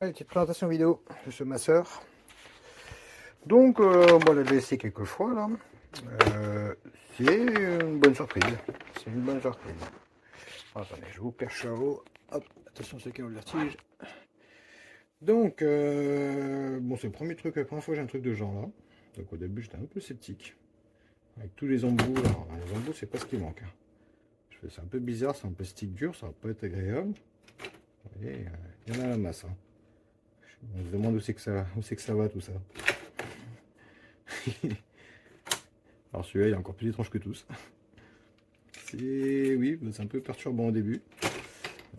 Allez, petite présentation vidéo de ce masseur. Donc, moi, je l'ai essayé quelques fois là. C'est une bonne surprise. C'est une bonne surprise. Attendez, je vous perche là-haut. Hop, attention, c'est qu'il y a le vertige. Donc, bon, c'est le premier truc, la première fois que j'ai un truc de genre là. Donc, au début, j'étais un peu sceptique. Avec tous les embouts, alors, les embouts, c'est pas ce qui manque. C'est un peu bizarre, c'est un plastique dur, ça va pas être agréable. Vous voyez, il y en a la masse. Hein. On se demande où c'est que ça va tout ça. Alors celui-là il est encore plus étrange que tous. Oui, c'est un peu perturbant au début.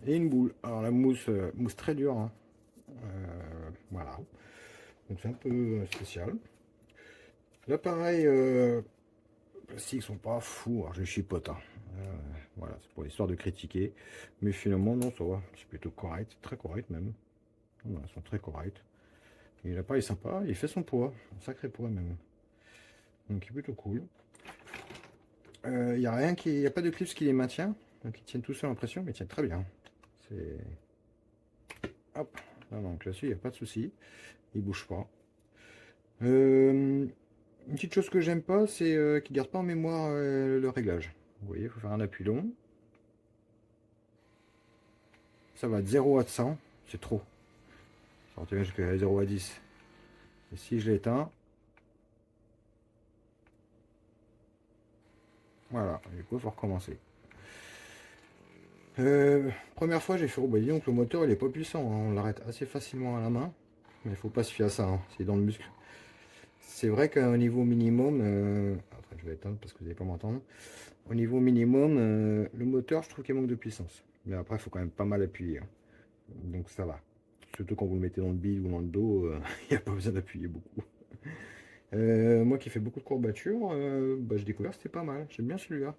Et une boule. Alors la mousse, mousse très dure. Hein. Voilà. Donc c'est un peu spécial. L'appareil plastique sont pas fous. Alors je chipote. Hein. Voilà, c'est pour l'histoire de critiquer. Mais finalement non, ça va. C'est plutôt correct, très correct même. Voilà, ils sont très corrects. Et l'appareil est sympa, il fait son poids, un sacré poids même. Donc il est plutôt cool. Il n'y a rien qui. Il n'y a pas de clips qui les maintient. Donc ils tiennent tout seuls en pression, mais ils tiennent très bien. C'est. Hop. Ah, donc là-dessus, il n'y a pas de souci. Il bouge pas. Une petite chose que j'aime pas, c'est qu'ils ne gardent pas en mémoire le réglage. Vous voyez, il faut faire un appui long. Ça va de 0 à 100, c'est trop. Ça va jusqu'à 0 à 10. Et si je l'éteins, voilà, du coup, il faut recommencer. Première fois, j'ai fait, oh, bah, disons que le moteur, il est pas puissant. Hein. On l'arrête assez facilement à la main. Mais il faut pas se fier à ça, hein. C'est dans le muscle. C'est vrai qu'au niveau minimum, après je vais éteindre parce que vous n'allez pas m'entendre. Au niveau minimum, le moteur, je trouve qu'il manque de puissance. Mais après, il faut quand même pas mal appuyer. Hein. Donc ça va. Surtout quand vous le mettez dans le bide ou dans le dos, il n'y a pas besoin d'appuyer beaucoup. Moi qui fais beaucoup de courbatures, bah, j'ai découvert que c'était pas mal. J'aime bien celui-là.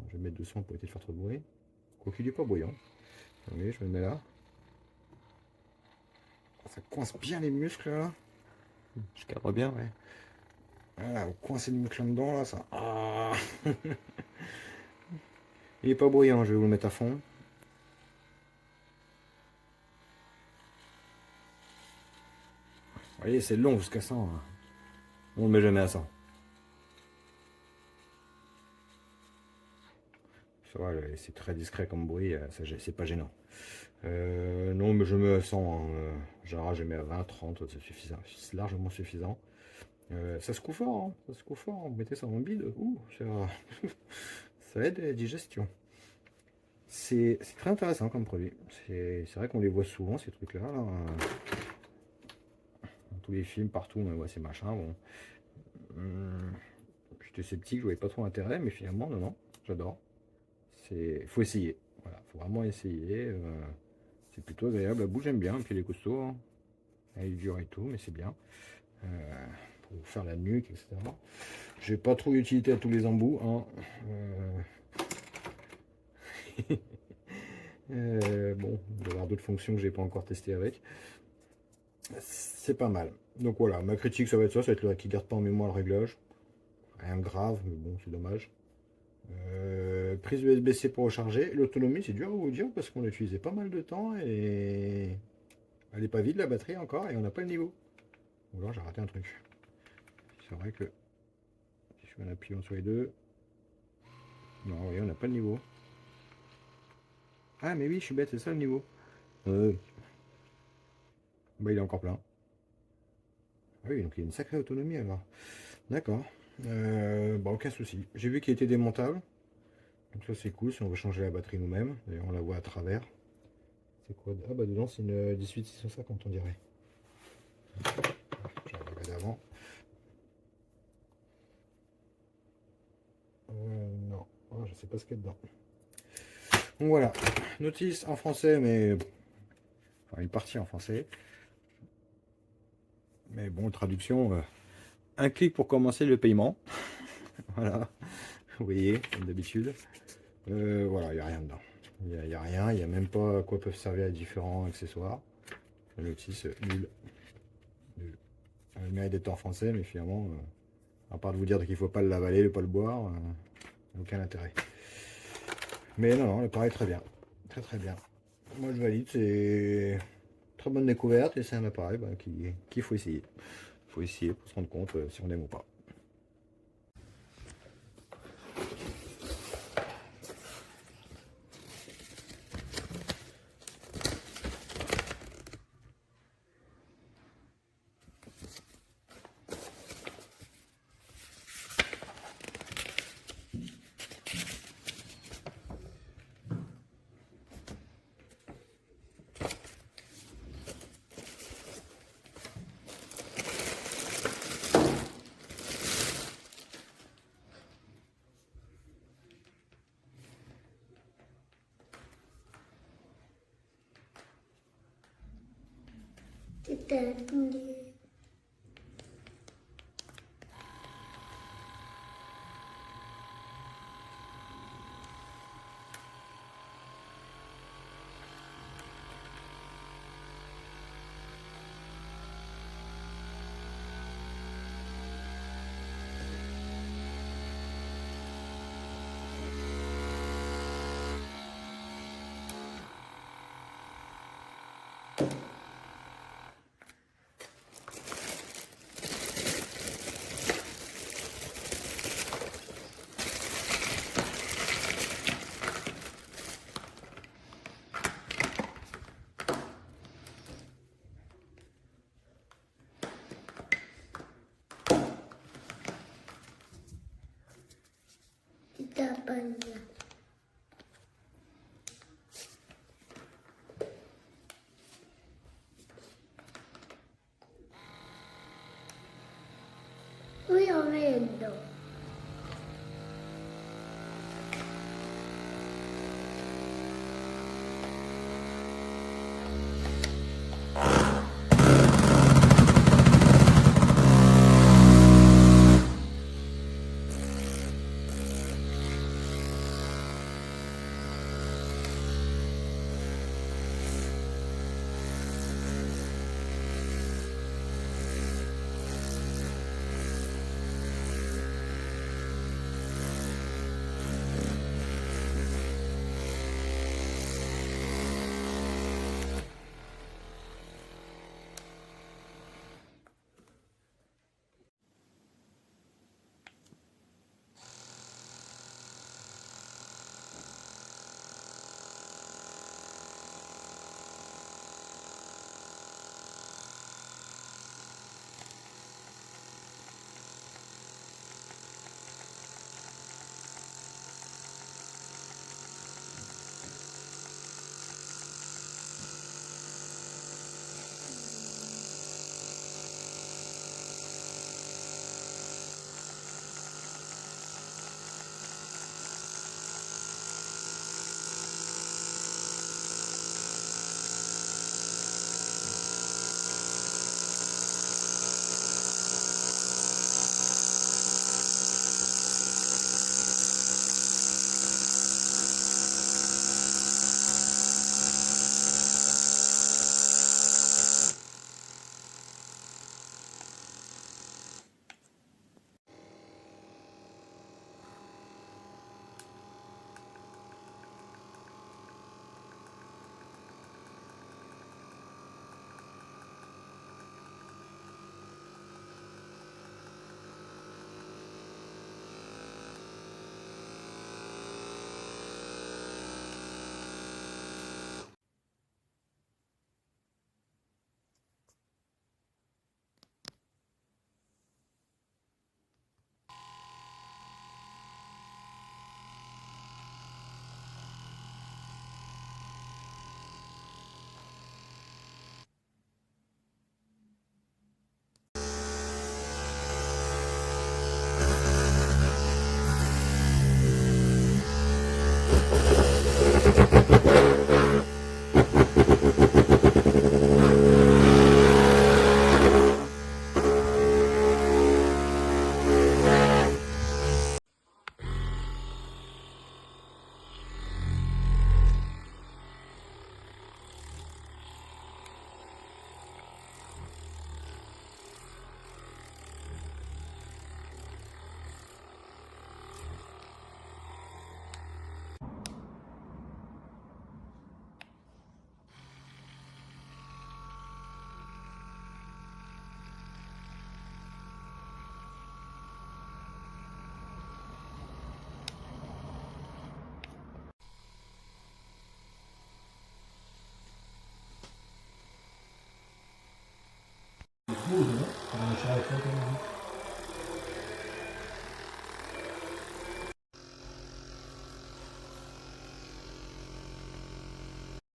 Je vais mettre 200 pour éviter de faire trop de bruit. Quoiqu'il n'est pas bruyant. Vous voyez, je me mets là. Ça coince bien les muscles là. Je cadre bien, ouais. Voilà, vous coincez le muscle dedans là, ça. Ah. Il est pas bruyant, je vais vous le mettre à fond. Vous voyez, c'est long jusqu'à 100. Hein. On le met jamais à 100. Ça va, c'est très discret comme bruit, c'est pas gênant. Non, mais je mets à 100. Hein. Genre, je mets à 20, 30, c'est suffisant. C'est largement suffisant. Ça se coud fort, hein. Ça se coud fort. Vous mettez ça en bide, ça aide à la digestion. C'est très intéressant comme produit. C'est vrai qu'on les voit souvent, ces trucs-là. Là. Dans tous les films, partout, on voit ces machins. Bon. J'étais sceptique, je voyais pas trop l'intérêt, mais finalement, non, non, j'adore. Faut essayer. Voilà, faut vraiment essayer. C'est plutôt agréable. La bouche, j'aime bien. Et puis, les costauds, hein. Elle est dure et tout, mais c'est bien. Pour faire la nuque, etc. J'ai pas trop d'utilité à tous les embouts. Hein. Bon, il doit y avoir d'autres fonctions que j'ai pas encore testées avec. C'est pas mal. Donc voilà, ma critique ça va être ça, le qui garde pas en mémoire le réglage. Rien de grave, mais bon, c'est dommage. Prise USB-C pour recharger. L'autonomie, c'est dur à vous dire parce qu'on l'a utilisé pas mal de temps et elle est pas vide la batterie encore et on n'a pas le niveau. Ou alors j'ai raté un truc. C'est vrai que si je fais un appuyant sur les deux. Non, oui, on n'a pas le niveau. Ah, mais oui, je suis bête, c'est ça le niveau. Bah, il est encore plein. Ah oui, donc il y a une sacrée autonomie alors. D'accord. Bah, aucun souci. J'ai vu qu'il était démontable. Donc ça c'est cool si on veut changer la batterie nous-mêmes. D'ailleurs on la voit à travers. C'est quoi? Ah bah dedans c'est une 18650 on dirait. Je vais regarder avant. Non, oh, je sais pas ce qu'il y a dedans. Donc voilà, notice en français, mais enfin une partie en français. Mais bon, traduction, un clic pour commencer le paiement. Voilà, vous voyez, comme d'habitude. Voilà, il n'y a rien dedans. Il n'y a rien, il n'y a même pas à quoi peuvent servir les différents accessoires. La notice, nul. Nul. Elle mérite d'être en français, mais finalement, à part de vous dire qu'il ne faut pas l'avaler, ne pas le boire, aucun intérêt. Mais non, non, l'appareil est très bien. Très très bien. Moi je valide, c'est très bonne découverte et c'est un appareil qu'il faut essayer. Il faut essayer pour se rendre compte si on aime ou pas. Io vedo.